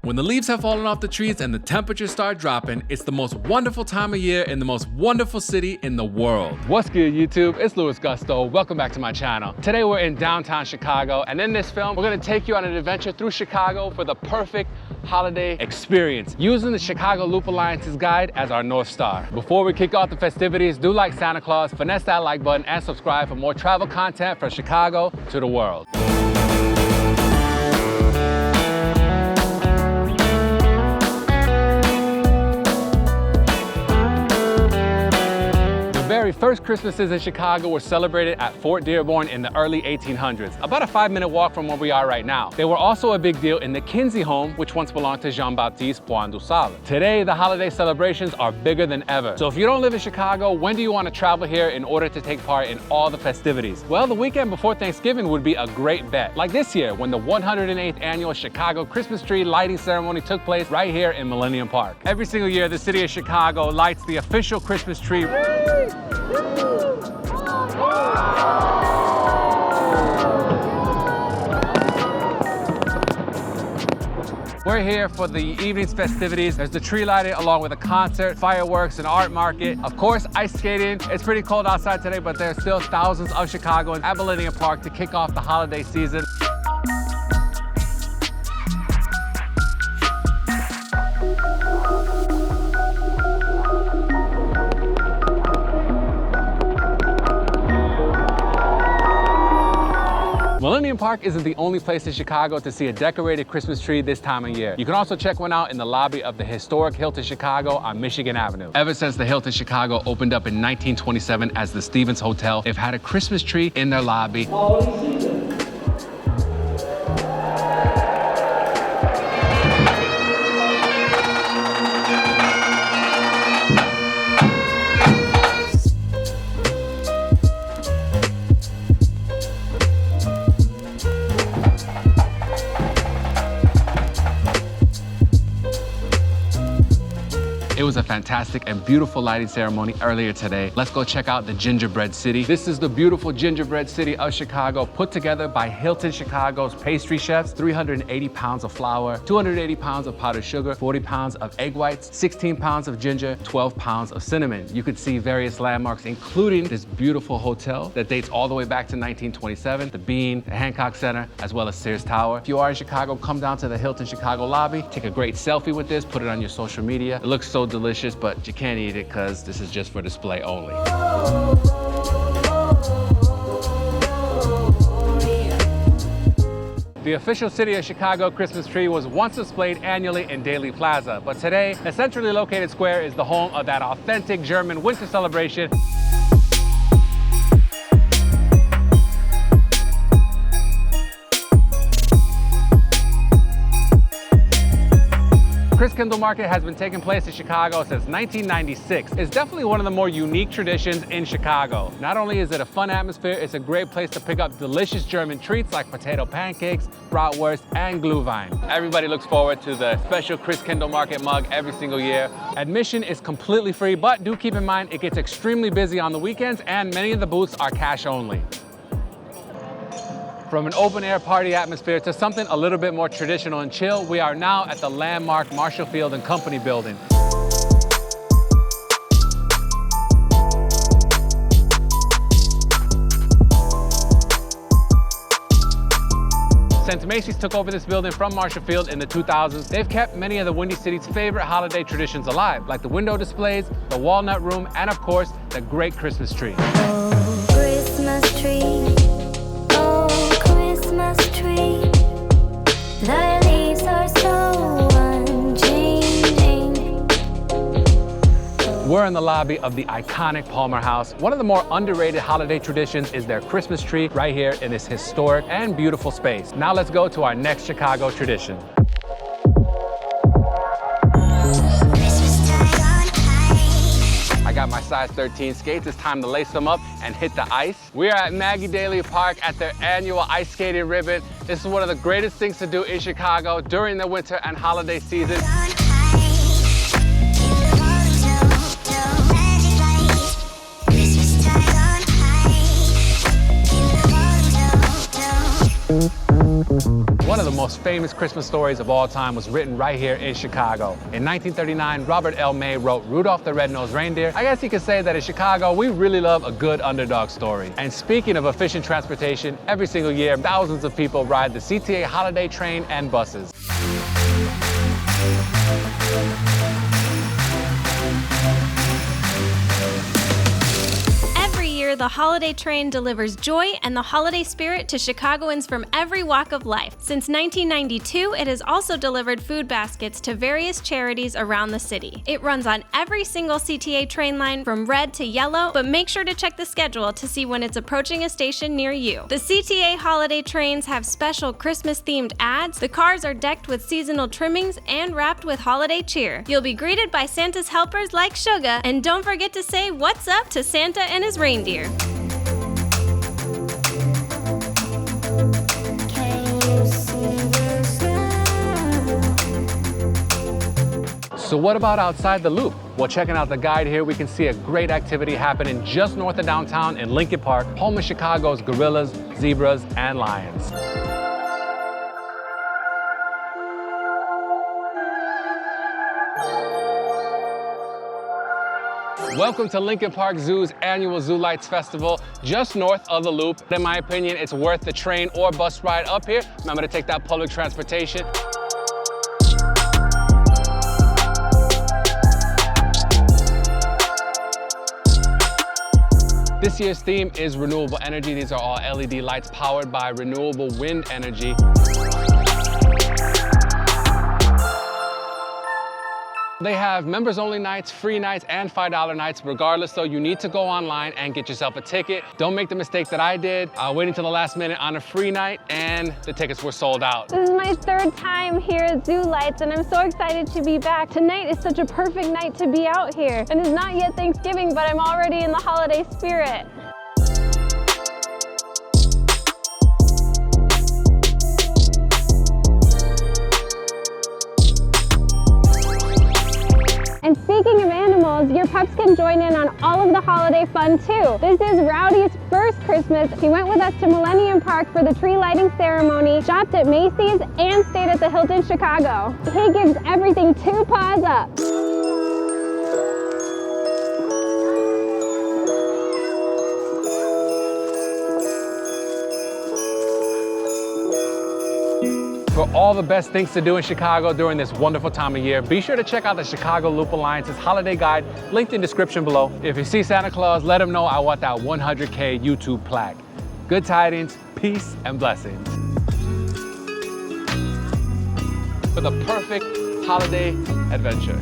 When the leaves have fallen off the trees and the temperatures start dropping, it's the most wonderful time of year in the most wonderful city in the world. What's good, YouTube? It's LUISGUSTO. Welcome back to my channel. Today we're in downtown Chicago, and in this film, we're gonna take you on an adventure through Chicago for the perfect holiday experience, using the Chicago Loop Alliance's guide as our North Star. Before we kick off the festivities, do like Santa Claus, finesse that like button, and subscribe for more travel content from Chicago to the world. The very first Christmases in Chicago were celebrated at Fort Dearborn in the early 1800s, about a 5-minute walk from where we are right now. They were also a big deal in the Kinsey home, which once belonged to Jean-Baptiste Point du Sale. Today, the holiday celebrations are bigger than ever. So if you don't live in Chicago, when do you want to travel here in order to take part in all the festivities? Well, the weekend before Thanksgiving would be a great bet. Like this year, when the 108th annual Chicago Christmas tree lighting ceremony took place right here in Millennium Park. Every single year, the city of Chicago lights the official Christmas tree. We're here for the evening's festivities. There's the tree lighting along with a concert, fireworks, and art market. Of course, ice skating. It's pretty cold outside today, but there's still thousands of Chicagoans at Millennium Park to kick off the holiday season. Millennium Park isn't the only place in Chicago to see a decorated Christmas tree this time of year. You can also check one out in the lobby of the historic Hilton Chicago on Michigan Avenue. Ever since the Hilton Chicago opened up in 1927 as the Stevens Hotel, they've had a Christmas tree in their lobby. It was a fantastic and beautiful lighting ceremony earlier today. Let's go check out the Gingerbread City. This is the beautiful Gingerbread City of Chicago, put together by Hilton Chicago's pastry chefs. 380 pounds of flour, 280 pounds of powdered sugar, 40 pounds of egg whites, 16 pounds of ginger, 12 pounds of cinnamon. You could see various landmarks, including this beautiful hotel that dates all the way back to 1927, the Bean, the Hancock Center, as well as Sears Tower. If you are in Chicago, come down to the Hilton Chicago lobby, take a great selfie with this, put it on your social media. It looks so delicious, but you can't eat it because this is just for display only. The official City of Chicago Christmas tree was once displayed annually in Daley Plaza, but today, the centrally located square is the home of that authentic German winter celebration. Christkindl Market has been taking place in Chicago since 1996. It's definitely one of the more unique traditions in Chicago. Not only is it a fun atmosphere, it's a great place to pick up delicious German treats like potato pancakes, bratwurst, and Glühwein. Everybody looks forward to the special Christkindl Market mug every single year. Admission is completely free, but do keep in mind it gets extremely busy on the weekends and many of the booths are cash only. From an open-air party atmosphere to something a little bit more traditional and chill, we are now at the landmark Marshall Field & Company building. Since Macy's took over this building from Marshall Field in the 2000s, they've kept many of the Windy City's favorite holiday traditions alive, like the window displays, the walnut room, and of course, the great Christmas tree. Oh, Christmas tree. Tree, the leaves are so unchanging. We're in the lobby of the iconic Palmer House. One of the more underrated holiday traditions is their Christmas tree right here in this historic and beautiful space. Now let's go to our next Chicago tradition. I got my size 13 skates. It's time to lace them up and hit the ice. We are at Maggie Daley Park at their annual ice skating ribbon. This is one of the greatest things to do in Chicago during the winter and holiday season. One of the most famous Christmas stories of all time was written right here in Chicago. In 1939, Robert L. May wrote Rudolph the Red-Nosed Reindeer. I guess you could say that in Chicago, we really love a good underdog story. And speaking of efficient transportation, every single year, thousands of people ride the CTA holiday train and buses. The holiday train delivers joy and the holiday spirit to Chicagoans from every walk of life. Since 1992, it has also delivered food baskets to various charities around the city. It runs on every single CTA train line from red to yellow, but make sure to check the schedule to see when it's approaching a station near you. The CTA holiday trains have special Christmas-themed ads. The cars are decked with seasonal trimmings and wrapped with holiday cheer. You'll be greeted by Santa's helpers like Sugar, and don't forget to say what's up to Santa and his reindeer. So what about outside the loop? Well, checking out the guide here, we can see a great activity happening just north of downtown in Lincoln Park, home of Chicago's gorillas, zebras, and lions. Welcome to Lincoln Park Zoo's annual Zoo Lights Festival, just north of the loop. In my opinion, it's worth the train or bus ride up here. Remember to take that public transportation. This year's theme is renewable energy. These are all LED lights powered by renewable wind energy. They have members only nights, free nights, and $5 nights. Regardless though, you need to go online and get yourself a ticket. Don't make the mistake that I did, waiting till the last minute on a free night, and the tickets were sold out. This is my third time here at Zoo Lights, and I'm so excited to be back. Tonight is such a perfect night to be out here. And it's not yet Thanksgiving, but I'm already in the holiday spirit. And speaking of animals, your pups can join in on all of the holiday fun too. This is Rowdy's first Christmas. He went with us to Millennium Park for the tree lighting ceremony, shopped at Macy's, and stayed at the Hilton Chicago. He gives everything 2 paws up. For all the best things to do in Chicago during this wonderful time of year, be sure to check out the Chicago Loop Alliance's holiday guide, linked in the description below. If you see Santa Claus, let him know I want that 100K YouTube plaque. Good tidings, peace, and blessings. For the perfect holiday adventure.